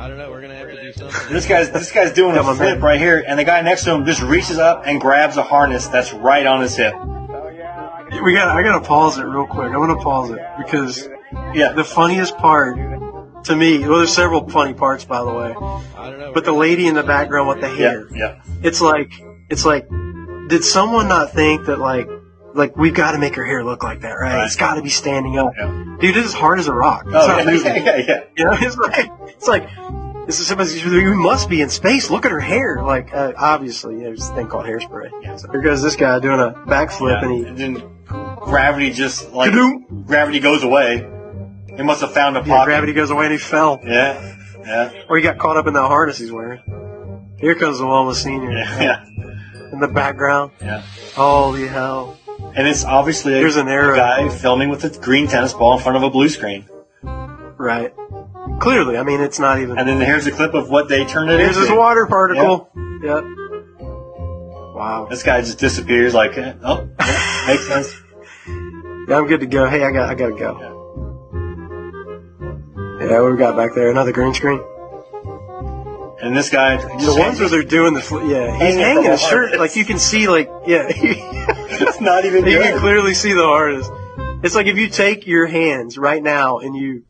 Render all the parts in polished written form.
I don't know. We're gonna have to do something. This guy's doing a flip right here, and the guy next to him just reaches up and grabs a harness that's right on his hip. I gotta pause it real quick. I'm gonna pause it because the funniest part to me, well, there's several funny parts, by the way. I don't know. But the lady in the background with the hair, it's like, did someone not think that like we've got to make her hair look like that, right? It's got to be standing up, dude. It's as hard as a rock. It's not moving. You know, it's like we must be in space. Look at her hair. Like obviously, there's this thing called hairspray. So here goes this guy doing a backflip, and then gravity just like gravity goes away. He must have found a pocket. Yeah, gravity goes away and he fell. Yeah. Or he got caught up in that harness he's wearing. Here comes the one with Senior. In the background. Yeah. Holy hell. And it's obviously there's an arrow. A guy filming with a green tennis ball in front of a blue screen. Right. Clearly, I mean, it's not even. And then here's a clip of what they turned it into. Here's this water particle. Yep. Wow. This guy just disappears like, makes sense. Yeah, I'm good to go. Hey, I gotta go. Yeah, what we got back there? Another green screen. And this guy, the ones where they're doing he's hanging his shirt, like you can see, like it's not even. You can clearly see the harness. It's like if you take your hands right now and you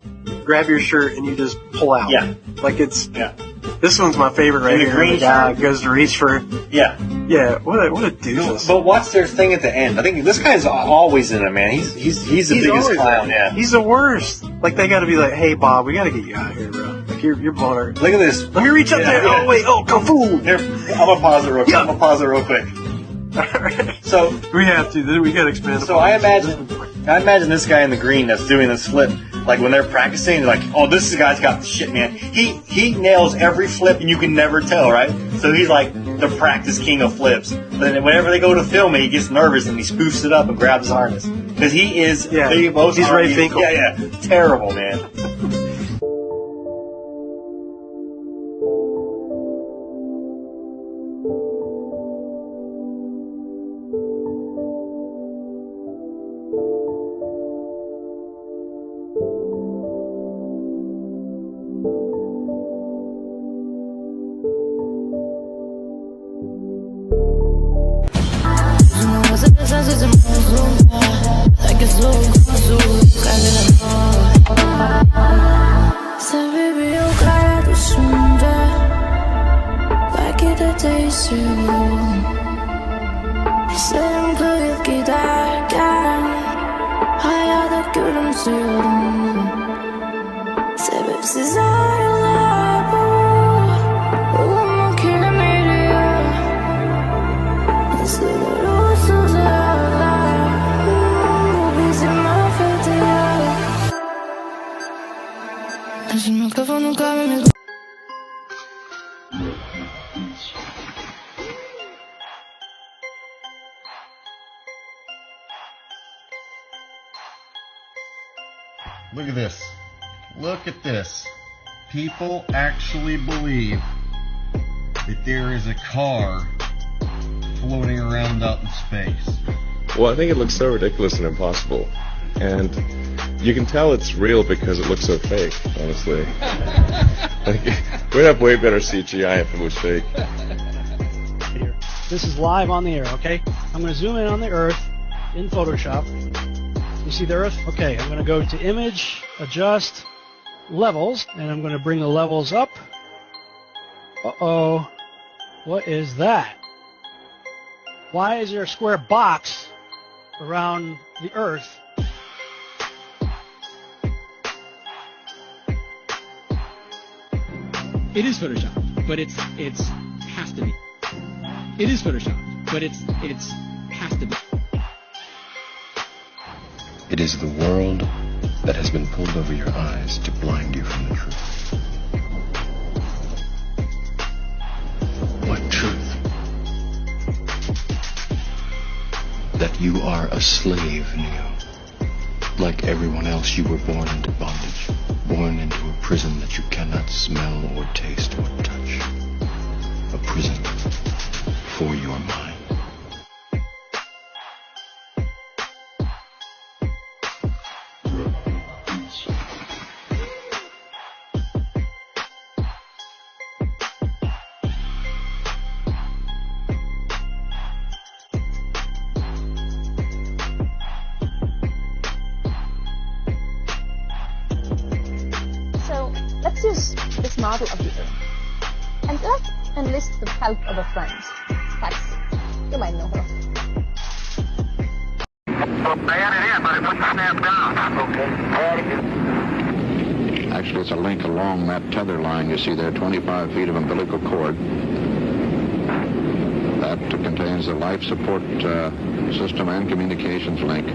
grab your shirt and you just pull out. Yeah. Like it's. Yeah. This one's my favorite right here. The guy goes to reach for. Yeah. Yeah. What a doofus. But what's their thing at the end? I think this guy's always in it, man. He's the biggest clown. Yeah. He's the worst. Like they got to be like, hey Bob, we got to get you out of here, bro. Like you're blowing our. Look at this. Let me reach up there. Oh wait. Oh, kung fu. Here, I'm gonna pause it real quick. So we have to. We got to expand. So I imagine this guy in the green that's doing this flip. Like when they're practicing, they're like, oh, this guy's got the shit, man. He nails every flip and you can never tell, right? So he's like the practice king of flips. But then whenever they go to film it, he gets nervous and he spoofs it up and grabs his harness. Because he is the most... He's Ray Finkel. Yeah. Terrible, man. Look at this. Look at this. People actually believe that there is a car floating around out in space. Well, I think it looks so ridiculous and impossible. And you can tell it's real because it looks so fake, honestly. We'd have way better CGI if it was fake. This is live on the air, okay? I'm going to zoom in on the Earth in Photoshop. You see the Earth? Okay, I'm going to go to Image, Adjust, Levels, and I'm going to bring the levels up. Uh-oh. What is that? Why is there a square box around the Earth? It is Photoshop, but it's has to be. It is Photoshop, but it's has to be. It is the world that has been pulled over your eyes to blind you from the truth. What truth? That you are a slave, Neo. Like everyone else, you were born into bondage, born into a prison that you cannot smell or taste or touch. A prison for your mind. use this model of the Earth. And let's enlist the help of a friend. Patsy. You might know her. I had it in, but it wouldn't snap down. Okay. Actually, it's a link along that tether line you see there, 25 feet of umbilical cord. That contains the life support system and communications link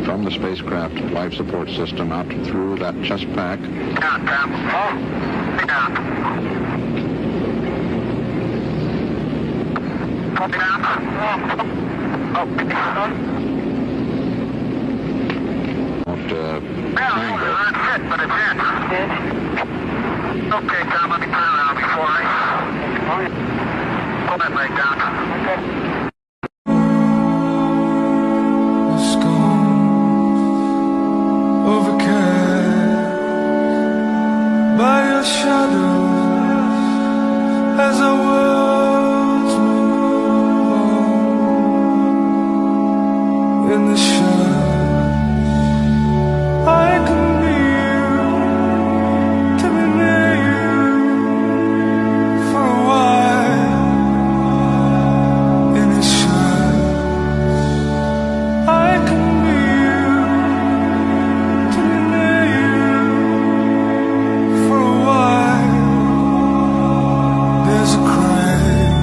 from the spacecraft life support system out through that chest pack. Down, Tom. Oh, down. Copy down. That's it, but it's in. Okay, Tom, let me turn around before I pull that leg down. By your shadows as our worlds move on in the shadows. I can be you, to be near you for a while in the shadows. I can be you, to be near you for a while. There's a crane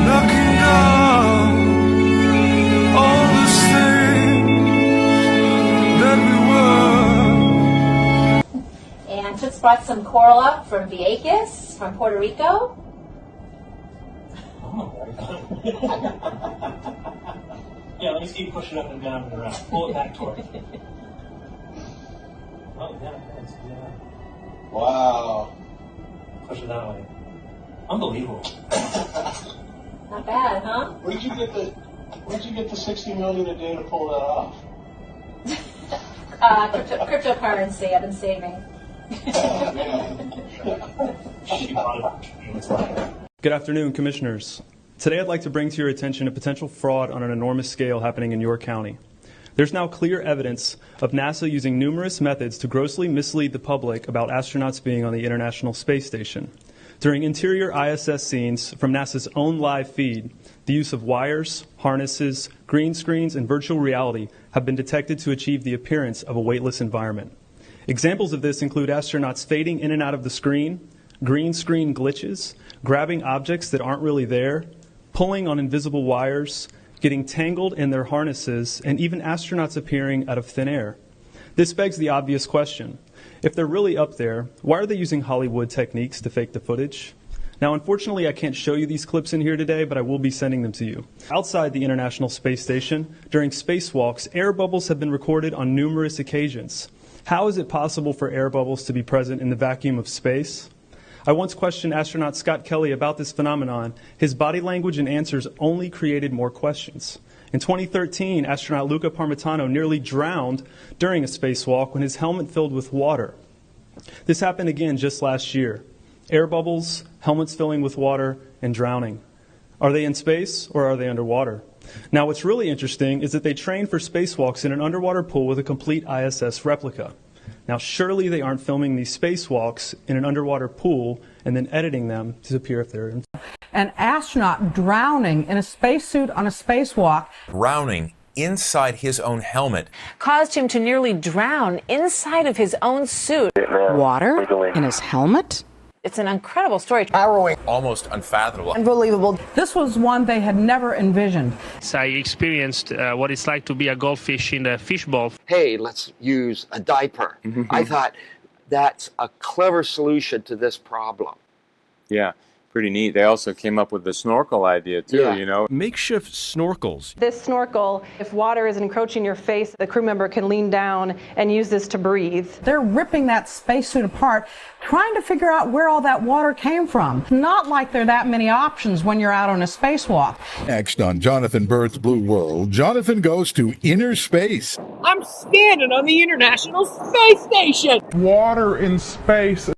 knocking down all these things that we were. And Toots brought some coral up from Vieques, from Puerto Rico. Yeah, let me see you push it up and down and around. Pull it back toward it. Oh, yeah, thanks. Yeah. Wow. Push it that way. Unbelievable. Not bad, huh? Where'd you get the 60 million a day to pull that off? Cryptocurrency I've been saving. Good afternoon, Commissioners. Today I'd like to bring to your attention a potential fraud on an enormous scale happening in York County. There's now clear evidence of NASA using numerous methods to grossly mislead the public about astronauts being on the International Space Station. During interior ISS scenes from NASA's own live feed, the use of wires, harnesses, green screens, and virtual reality have been detected to achieve the appearance of a weightless environment. Examples of this include astronauts fading in and out of the screen, green screen glitches, grabbing objects that aren't really there, pulling on invisible wires, getting tangled in their harnesses, and even astronauts appearing out of thin air. This begs the obvious question. If they're really up there, why are they using Hollywood techniques to fake the footage? Now, unfortunately, I can't show you these clips in here today, but I will be sending them to you. Outside the International Space Station, during spacewalks, air bubbles have been recorded on numerous occasions. How is it possible for air bubbles to be present in the vacuum of space? I once questioned astronaut Scott Kelly about this phenomenon. His body language and answers only created more questions. In 2013, astronaut Luca Parmitano nearly drowned during a spacewalk when his helmet filled with water. This happened again just last year. Air bubbles, helmets filling with water, and drowning. Are they in space or are they underwater? Now, what's really interesting is that they train for spacewalks in an underwater pool with a complete ISS replica. Now, surely they aren't filming these spacewalks in an underwater pool and then editing them to appear if they're in. An astronaut drowning in a spacesuit on a spacewalk. Drowning inside his own helmet. Caused him to nearly drown inside of his own suit. Water in his helmet? It's an incredible story. Harrowing. Almost unfathomable. Unbelievable. This was one they had never envisioned. I experienced what it's like to be a goldfish in a fishbowl. Hey, let's use a diaper. I thought that's a clever solution to this problem. Yeah, pretty neat. They also came up with the snorkel idea too, you know. Makeshift snorkels. This snorkel, if water is encroaching your face, the crew member can lean down and use this to breathe. They're ripping that spacesuit apart, trying to figure out where all that water came from. Not like there are that many options when you're out on a spacewalk. Next on Jonathan Bird's Blue World, Jonathan goes to inner space. I'm standing on the International Space Station. Water in space.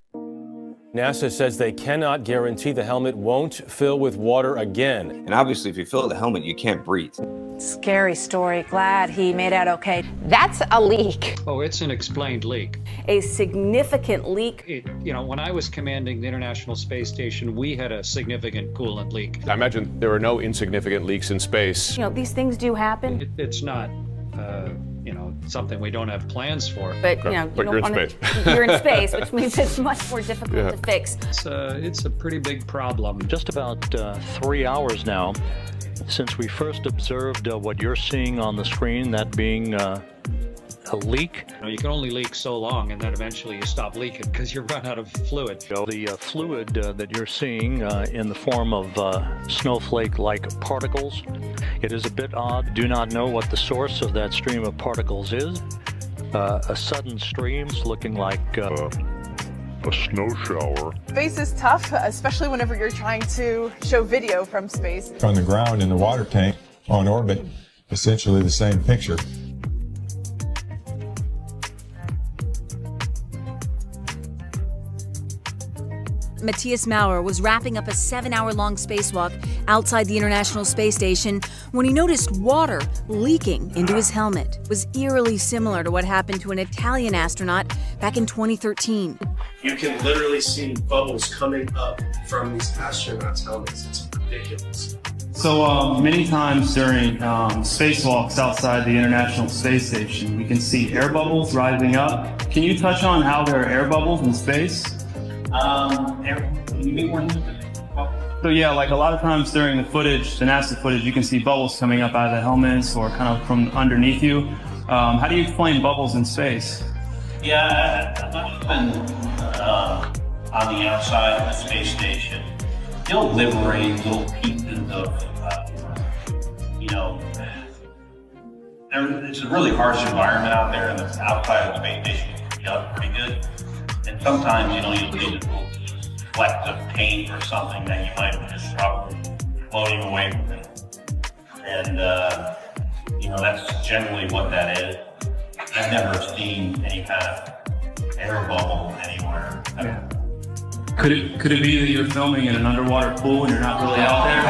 NASA says they cannot guarantee the helmet won't fill with water again. And obviously, if you fill the helmet, you can't breathe. Scary story. Glad he made out okay. That's a leak. Oh, it's an explained leak. A significant leak. When I was commanding the International Space Station, we had a significant coolant leak. I imagine there are no insignificant leaks in space. These things do happen. It's not, something we don't have plans for. But, but you're in space. You're in space, which means it's much more difficult to fix. It's a pretty big problem. Just about 3 hours now since we first observed what you're seeing on the screen, that being a leak. You can only leak so long, and then eventually you stop leaking because you run out of fluid. The fluid that you're seeing in the form of snowflake-like particles, it is a bit odd. Do not know what the source of that stream of particles is. A sudden stream looking like a snow shower. Space is tough, especially whenever you're trying to show video from space. On the ground in the water tank, on orbit, essentially the same picture. Matthias Maurer was wrapping up a 7-hour-long spacewalk outside the International Space Station when he noticed water leaking into his helmet. It was eerily similar to what happened to an Italian astronaut back in 2013. You can literally see bubbles coming up from these astronauts' helmets. It's ridiculous. So many times during spacewalks outside the International Space Station, we can see air bubbles rising up. Can you touch on how there are air bubbles in space? So yeah, like a lot of times during the footage, the NASA footage, you can see bubbles coming up out of the helmets or kind of from underneath you. How do you explain bubbles in space? Yeah, I've been on the outside of the space station. They'll liberate little pieces of, it's a really harsh environment out there, and the outside of the space station can be pretty good. And sometimes, you'll get a little fleck of paint or something that you might have just probably floating away from it. And, that's generally what that is. I've never seen any kind of air bubble anywhere. Yeah. Could it be that you're filming in an underwater pool and you're not really out there?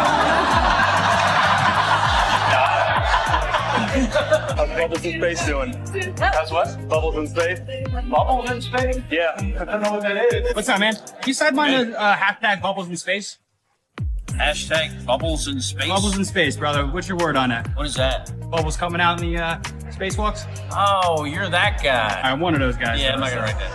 How's Bubbles in Space doing? How's what? Bubbles in Space? Bubbles in space? Yeah. I don't know what that is. What's up, man? Can you sideline hashtag Bubbles in Space? Hashtag Bubbles in Space? Bubbles in Space, brother. What's your word on that? What is that? Bubbles coming out in the spacewalks? Oh, you're that guy. I'm one of those guys. Yeah, I'm not gonna write that.